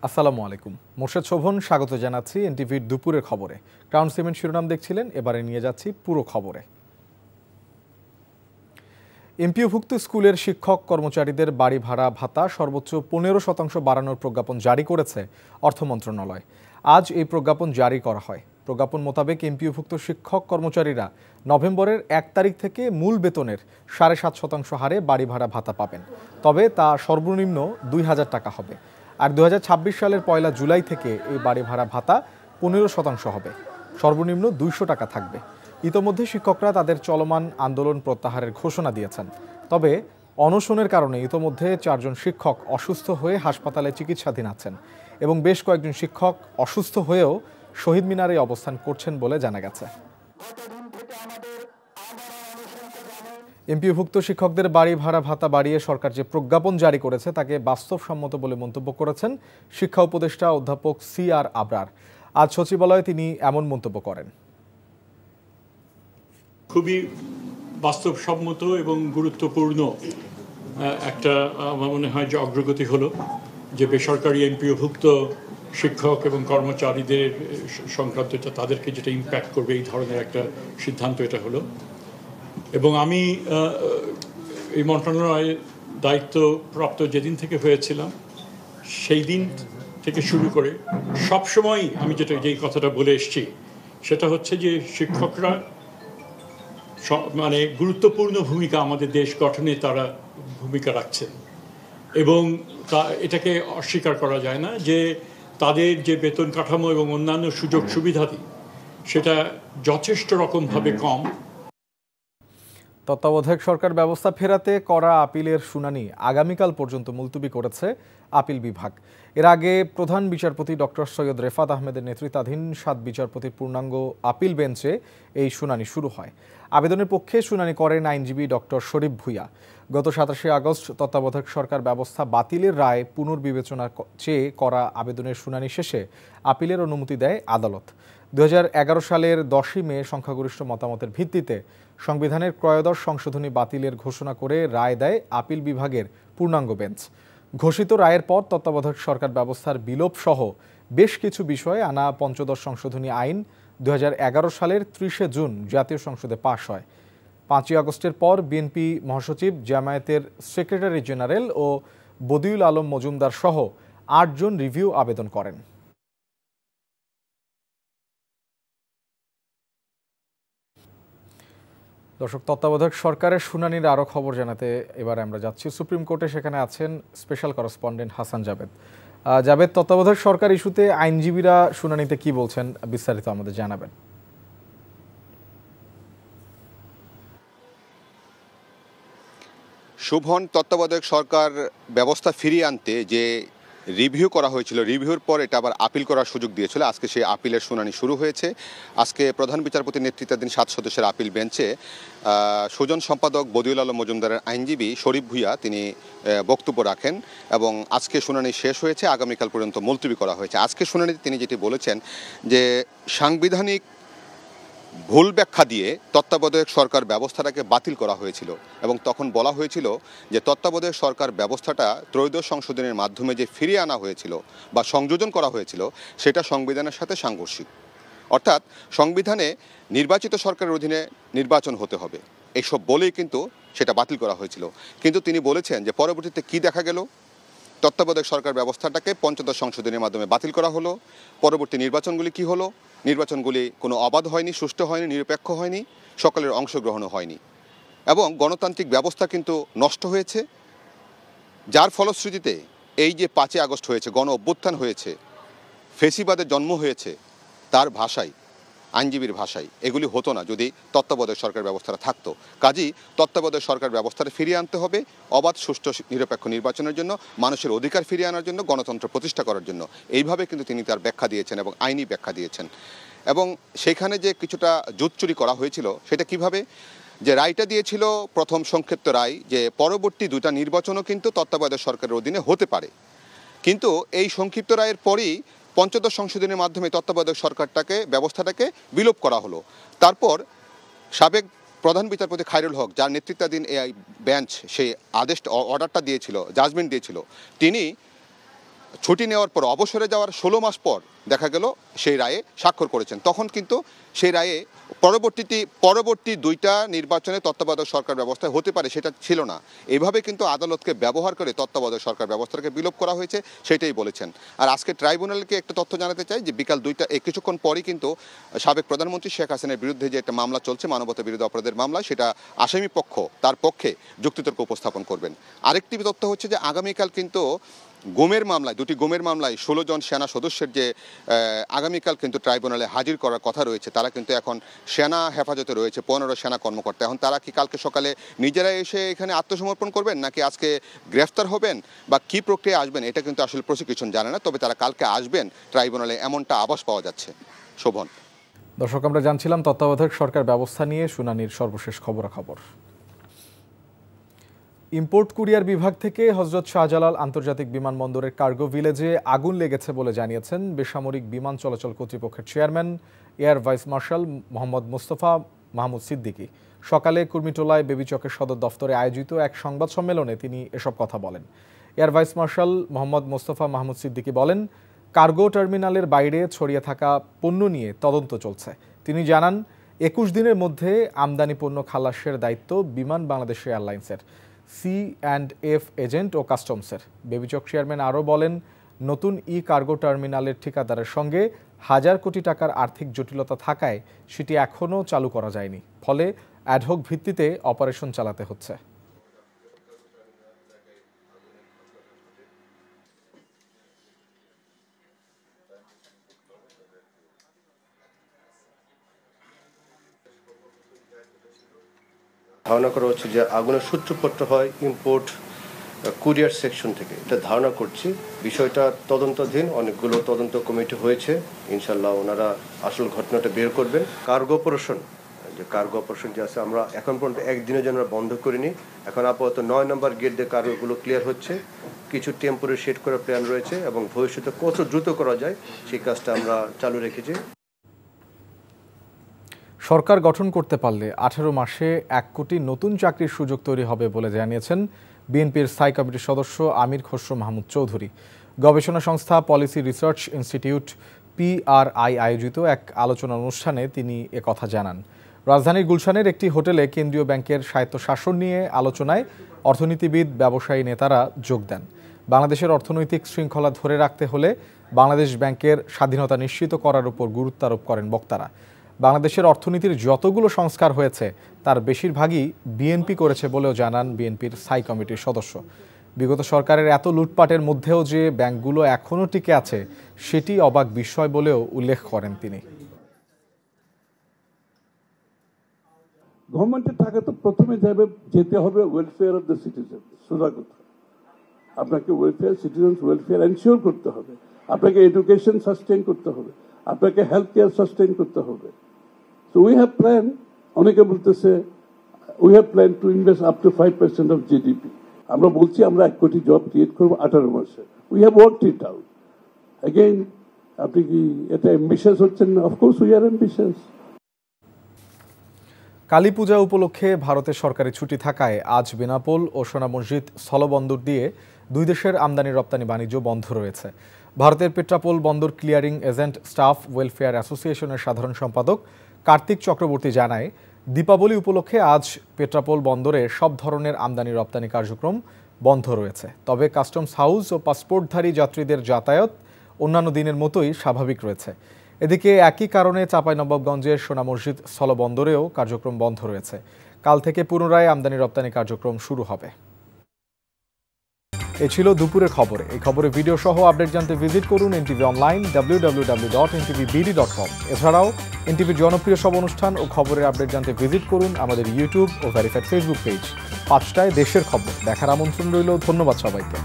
আসসালামু আলাইকুম। মোর্শেদ শোভন স্বাগত জানাচ্ছি এনটিভির দুপুরের খবরে। ক্রাউন সিমেন্ট শিরোনাম দেখছিলেন, এবারে নিয়ে যাচ্ছি পুরো খবরে। এমপিওভুক্ত স্কুলের শিক্ষক কর্মচারীদের বাড়ি ভাড়া ভাতা সর্বোচ্চ 15% বাড়ানোর প্রজ্ঞাপন জারি করেছে অর্থ মন্ত্রণালয়। আজ এই প্রজ্ঞাপন জারি করা হয়। প্রজ্ঞাপন মোতাবেক এমপিওভুক্ত শিক্ষক কর্মচারীরা নভেম্বরের 1 তারিখ থেকে মূল বেতনের 7.5% হারে বাড়ি ভাড়া ভাতা পাবেন। তবে তা সর্বনিম্ন 2000 টাকা হবে। আর 2026 সালের 1 জুলাই থেকে এই বাড়ি ভাড়া ভাতা 15% হবে, সর্বনিম্ন 200 টাকা থাকবে। ইতোমধ্যে শিক্ষকরা তাদের চলমান আন্দোলন প্রত্যাহারের ঘোষণা দিয়েছেন। তবে অনশনের কারণে ইতোমধ্যে 4 জন শিক্ষক অসুস্থ হয়ে হাসপাতালে চিকিৎসাধীন আছেন এবং বেশ কয়েকজন শিক্ষক অসুস্থ হয়েও শহীদ মিনারে অবস্থান করছেন বলে জানা গেছে। এমপিওভুক্ত শিক্ষকদের বাড়ি ভাড়া ভাতা বাড়িয়ে সরকার যে প্রজ্ঞাপন জারি করেছে তাকে বাস্তবসম্মত বলে মন্তব্য করেছেন শিক্ষা উপদেষ্টা অধ্যাপক CR আবরার। আজ সচিবালয়ে তিনি এমন মন্তব্য করেন। খুবই বাস্তবসম্মত এবং গুরুত্বপূর্ণ একটা আমার মনে হয় যে অগ্রগতি হলো যে বেসরকারি এমপিওভুক্ত শিক্ষক এবং কর্মচারীদের সংক্রান্ত তাদেরকে যেটা ইম্প্যাক্ট করবে এই ধরনের একটা সিদ্ধান্ত এটা হলো। এবং আমি এই মন্ত্রণালয়ের দায়িত্বপ্রাপ্ত যেদিন থেকে হয়েছিলাম সেই দিন থেকে শুরু করে সবসময় আমি যেই কথাটা বলে এসেছি সেটা হচ্ছে যে শিক্ষকরা মানে গুরুত্বপূর্ণ ভূমিকা আমাদের দেশ গঠনে তারা ভূমিকা রাখছেন এবং এটাকে অস্বীকার করা যায় না যে তাদের যে বেতন কাঠামো এবং অন্যান্য সুযোগ সুবিধাদি সেটা যথেষ্ট রকমভাবে কম। তত্ত্বাবধায়ক সরকার ব্যবস্থা ফেরাতে করা আপিলের শুনানি আগামীকাল পর্যন্ত মুলতবি করেছে আপিল বিভাগ। এর আগে প্রধান বিচারপতি ডক্টর সৈয়দ রেফাত আহমেদের নেতৃত্বাধীন 7 বিচারপতির পূর্ণাঙ্গ আপিল বেঞ্চে এই শুনানি শুরু হয়। আবেদনের পক্ষে শুনানি করেন আইনজীবী ডক্টর শরীফ ভূঁইয়া। গত 27 আগস্ট তত্ত্বাবধায়ক সরকার ব্যবস্থা বাতিলের রায় পুনর্বিবেচনা চেয়ে করা আবেদনের শুনানি শেষে আপিলের অনুমতি দেয় আদালত। 2011 সালের 10 মে সংখ্যাগরিষ্ঠ মতামতের ভিত্তিতে সংবিধানের ত্রয়োদশ সংশোধনী বাতিলের ঘোষণা করে রায় দেয় আপিল বিভাগের পূর্ণাঙ্গ বেঞ্চ। ঘোষিত রায়ের পর তত্ত্বাবধায়ক সরকার ব্যবস্থার বিলোপ সহ বেশ কিছু বিষয়ে আনা পঞ্চদশ সংশোধনী আইন 2011 সালের 30 জুন জাতীয় সংসদে পাশ হয়। 5 আগস্টের পর বিএনপি মহাসচিব, জামায়াতের সেক্রেটারি জেনারেল ও বদিউল আলম মজুমদার সহ 8 জন রিভিউ আবেদন করেন। দর্শক, তত্ত্বাবধায়ক সরকারের শুনানির আরও খবর জানাতে এবার আমরা যাচ্ছি সুপ্রিম কোর্টে। সেখানে আছেন স্পেশাল করেসপন্ডেন্ট হাসান জাবেদ। জাবেদ, তত্ত্বাবধায়ক সরকার ইস্যুতে আইনজীবীরা শুনানিতে কি বলছেন বিস্তারিত আমাদের জানাবেন। শোভন, তত্ত্বাবধায়ক সরকার ব্যবস্থা ফিরিয়ে আনতে যে রিভিউ করা হয়েছিল, রিভিউর পর এটা আবার আপিল করার সুযোগ দিয়েছিল। আজকে সেই আপিলের শুনানি শুরু হয়েছে। আজকে প্রধান বিচারপতির নেতৃত্বাধীন 7 সদস্যের আপিল বেঞ্চে সুজন সম্পাদক বদিউল আলম মজুমদারের আইনজীবী শরীফ ভূঁইয়া তিনি বক্তব্য রাখেন এবং আজকে শুনানি শেষ হয়েছে, আগামীকাল পর্যন্ত মুলতবি করা হয়েছে। আজকে শুনানিতে তিনি যেটি বলেছেন যে সাংবিধানিক ভুল ব্যাখ্যা দিয়ে তত্ত্বাবধায়ক সরকার ব্যবস্থাটাকে বাতিল করা হয়েছিল এবং তখন বলা হয়েছিল যে তত্ত্বাবধায়ক সরকার ব্যবস্থাটা ত্রয়োদশ সংশোধনের মাধ্যমে যে ফিরিয়ে আনা হয়েছিল বা সংযোজন করা হয়েছিল সেটা সংবিধানের সাথে সাংঘর্ষিক। অর্থাৎ সংবিধানে নির্বাচিত সরকারের অধীনে নির্বাচন হতে হবে, এইসব বলেই কিন্তু সেটা বাতিল করা হয়েছিল। কিন্তু তিনি বলেছেন যে পরবর্তীতে কি দেখা গেল, তত্ত্বাবধায়ক সরকার ব্যবস্থাটাকে পঞ্চদশ সংশোধনের মাধ্যমে বাতিল করা হলো। পরবর্তী নির্বাচনগুলি কি হলো? নির্বাচনগুলি কোনো অবাধ হয়নি, সুষ্ঠু হয়নি, নিরপেক্ষ হয়নি, সকলের অংশগ্রহণও হয়নি এবং গণতান্ত্রিক ব্যবস্থা কিন্তু নষ্ট হয়েছে। যার ফলশ্রুতিতে এই যে 5 আগস্ট হয়েছে, গণ অভ্যুত্থান হয়েছে, ফেসিবাদের জন্ম হয়েছে, তার ভাষায়, আইনজীবীর ভাষায় এগুলি হতো না যদি তত্ত্বাবধায়ক সরকার ব্যবস্থাটা থাকতো। কাজেই তত্ত্বাবধায়ক সরকার ব্যবস্থাটা ফিরিয়ে আনতে হবে অবাধ, সুষ্ঠু, নিরপেক্ষ নির্বাচনের জন্য, মানুষের অধিকার ফিরিয়ে আনার জন্য, গণতন্ত্র প্রতিষ্ঠা করার জন্য। এইভাবে কিন্তু তিনি তার ব্যাখ্যা দিয়েছেন এবং আইনি ব্যাখ্যা দিয়েছেন। এবং সেখানে যে কিছুটা জুতচুরি করা হয়েছিল সেটা কিভাবে, যে রায়টা দিয়েছিল প্রথম সংক্ষিপ্ত রায় যে পরবর্তী 2টা নির্বাচনও কিন্তু তত্ত্বাবধায়ক সরকারের অধীনে হতে পারে, কিন্তু এই সংক্ষিপ্ত রায়ের পরই পঞ্চদশ সংশোধনের মাধ্যমে তত্ত্বাবধায়ক সরকারটাকে ব্যবস্থাটাকে বিলোপ করা হলো। তারপর সাবেক প্রধান বিচারপতি খায়রুল হক, যার নেতৃত্বাধীন এই বেঞ্চ সেই অর্ডারটা দিয়েছিল, জাজমেন্ট দিয়েছিল, তিনি ছুটি নেওয়ার পর অবসরে যাওয়ার 16 মাস পর দেখা গেল সেই রায়ে স্বাক্ষর করেছেন। তখন কিন্তু সেই রায়ে পরবর্তী 2টা নির্বাচনে তত্ত্বাবধায়ক সরকার ব্যবস্থা হতে পারে সেটা ছিল না। এভাবে কিন্তু আদালতকে ব্যবহার করে তত্ত্বাবধায়ক সরকার ব্যবস্থাকে বিলোপ করা হয়েছে, সেটাই বলেছেন। আর আজকে ট্রাইব্যুনালকে একটা তথ্য জানাতে চাই যে বিকাল 2টা কিছুক্ষণ পরই কিন্তু সাবেক প্রধানমন্ত্রী শেখ হাসিনার বিরুদ্ধে যে একটা মামলা চলছে মানবতা বিরোধী অপরাধের মামলা, সেটা আসামি পক্ষ তার পক্ষে যুক্তিতর্ক উপস্থাপন করবেন। আরেকটি তথ্য হচ্ছে যে আগামীকাল কিন্তু গুমের মামলায় 2টি গুমের মামলায় 16 জন সেনা সদস্যের যে আগামীকাল কিন্তু ট্রাইব্যুনালে হাজির করার কথা রয়েছে, তারা কিন্তু এখন সেনা হেফাজতে রয়েছে 15 সেনা কর্মকর্তা। এখন তারা কি কালকে সকালে নিজেরাই এসে এখানে আত্মসমর্পণ করবেন নাকি আজকে গ্রেফতার হবেন বা কি প্রক্রিয়া আসবেন এটা কিন্তু আসলে প্রসিকিউশন জানে না, তবে তারা কালকে আসবেন ট্রাইব্যুনালে এমনটা আভাস পাওয়া যাচ্ছে। শোভন। দর্শক, আমরা জানছিলাম তত্ত্বাবধায়ক সরকার ব্যবস্থা নিয়ে শুনানির সর্বশেষ খবরাখবর। ইম্পোর্ট কুরিয়ার বিভাগ থেকে হযরত শাহজালাল আন্তর্জাতিক বিমানবন্দরের কার্গো ভিলেজে আগুন লেগেছে বলে জানিয়েছেন বেসামরিক বিমান চলাচল কর্তৃপক্ষের chairman air vice marshal Mohammad Mostafa Mahmud Siddiqui. সকালে কুর্মিটোলায় বেবি চকের সদর দফতরে আয়োজিত এক সংবাদ সম্মেলনে তিনি এসব কথা বলেন। Air vice marshal Mohammad Mostafa Mahmud Siddiqui বলেন, কার্গো টার্মিনালের বাইরে ছড়িয়ে থাকা পণ্য নিয়ে তদন্ত চলছে। তিনি জানান, 21 দিনের মধ্যে আমদানি পণ্য খালাসের দায়িত্ব বিমান বাংলাদেশ এয়ারলাইন্সের, C&F এজেন্ট ও কাস্টমসের। বেবিচক চেয়ারম্যান আরও বলেন, নতুন কার্গো টার্মিনালের ঠিকাদারের সঙ্গে হাজার কোটি টাকার আর্থিক জটিলতা থাকায় সেটি এখনও চালু করা যায়নি, ফলে অ্যাডহক ভিত্তিতে অপারেশন চালাতে হচ্ছে। ধারণা করা হচ্ছে যে আগুনের সূত্রপাত হয় ইম্পোর্ট কুরিয়ার সেকশন থেকে, এটা ধারণা করছি। বিষয়টা তদন্তাধীন, অনেকগুলো তদন্ত কমিটি হয়েছে, ইনশাল্লাহ ওনারা আসল ঘটনাটা বের করবেন। কার্গো অপারেশন যে আছে, আমরা এখন পর্যন্ত একদিনের জন্য বন্ধ করিনি। এখন আপাতত 9 নম্বর গেট দিয়ে কার্গোগুলো ক্লিয়ার হচ্ছে, কিছু টেম্পোরারি শেড করার প্ল্যান রয়েছে এবং ভবিষ্যতে কত দ্রুত করা যায় সেই কাজটা আমরা চালু রেখেছি। সরকার গঠন করতে পারলে 18 মাসে 1 কোটি নতুন চাকরির সুযোগ তৈরি হবে বলে জানিয়েছেন বিএনপির স্থায়ী কমিটির সদস্য আমির খসরু মাহমুদ চৌধুরী। গবেষণা সংস্থা পলিসি রিসার্চ ইনস্টিটিউট PRI আয়োজিত এক আলোচনা অনুষ্ঠানে তিনি একথা জানান। রাজধানীর গুলশানের একটি হোটেলে কেন্দ্রীয় ব্যাংকের স্বায়ত্তশাসন নিয়ে আলোচনায় অর্থনীতিবিদ, ব্যবসায়ী নেতারা যোগ দেন। বাংলাদেশের অর্থনৈতিক শৃঙ্খলা ধরে রাখতে হলে বাংলাদেশ ব্যাংকের স্বাধীনতা নিশ্চিত করার উপর গুরুত্ব আরোপ করেন বক্তারা। বাংলাদেশের অর্থনীতির যতগুলো সংস্কার হয়েছে তার বেশিরভাগই বিএনপি করেছে বলেও জানান বিএনপির স্থায়ী কমিটির সদস্য। বিগত সরকারের এত লুটপাটের মধ্যেও যে ব্যাংকগুলো এখনও টিকে আছে সেটি অবাক বিষয় বলেও উল্লেখ করেন তিনি। গভর্নমেন্টের টাকা তো প্রথমে যেতে হবে ওয়েলফেয়ার অফ দ্য সিটিজেন, সোজা কথা। আপনাকে ওয়েলফেয়ার, সিটিজেন্স ওয়েলফেয়ার এনশিওর করতে হবে, আপনাকে এডুকেশন সাস্টেইন করতে হবে, আপনাকে হেলথ কেয়ার সাস্টেইন করতে হবে। সো উই হ্যাভ প্ল্যান, অনেকে বলতেছে we have plan to invest up to 5% of GDP। আমরা বলছি আমরা 1 কোটি জব ক্রিয়েট করবো 18 মাসে। We have worked it out. Again আপনি কি এটা অ্যাম্বিশাস হচ্ছেন না? Of course we are ambitious. Kali Puja উপলক্ষে ভারতের সরকারি ছুটি থাকায় আজ বেনাপোল ও সোনা মসজিদ স্থলবন্দর দিয়ে দুই দেশের আমদানি রপ্তানি বাণিজ্য বন্ধ রয়েছে। ভারতের পেট্রাপোল বন্দর ক্লিয়ারিং এজেন্ট স্টাফ ওয়েলফেয়ার অ্যাসোসিয়েশনের সাধারণ সম্পাদক কার্তিক চক্রবর্তী জানায়, দীপাবলি উপলক্ষে আজ পেট্রাপোল বন্দরে সব ধরনের আমদানি রপ্তানি কার্যক্রম বন্ধ রয়েছে। তবে কাস্টমস হাউস ও পাসপোর্টধারী যাত্রীদের যাতায়াত অন্যান্য দিনের মতোই স্বাভাবিক রয়েছে। এদিকে একই কারণে চাঁপাইনবাবগঞ্জের সোনা মসজিদ স্থলবন্দরেও কার্যক্রম বন্ধ রয়েছে। কাল থেকে পুনরায় আমদানি রপ্তানি কার্যক্রম শুরু হবে। এ ছিল দুপুরের খবরে। এই খবরে ভিডিও সহ আপডেট জানতে ভিজিট করুন এনটিভি অনলাইন www.ntvbd.com। এছাড়াও এনটিভির জনপ্রিয় সব অনুষ্ঠান ও খবরের আপডেট জানতে ভিজিট করুন আমাদের ইউটিউব ও ভেরিফাইড ফেসবুক পেজ। 5টায় দেশের খবর দেখার আমন্ত্রণ রইল। ধন্যবাদ সবাইকে।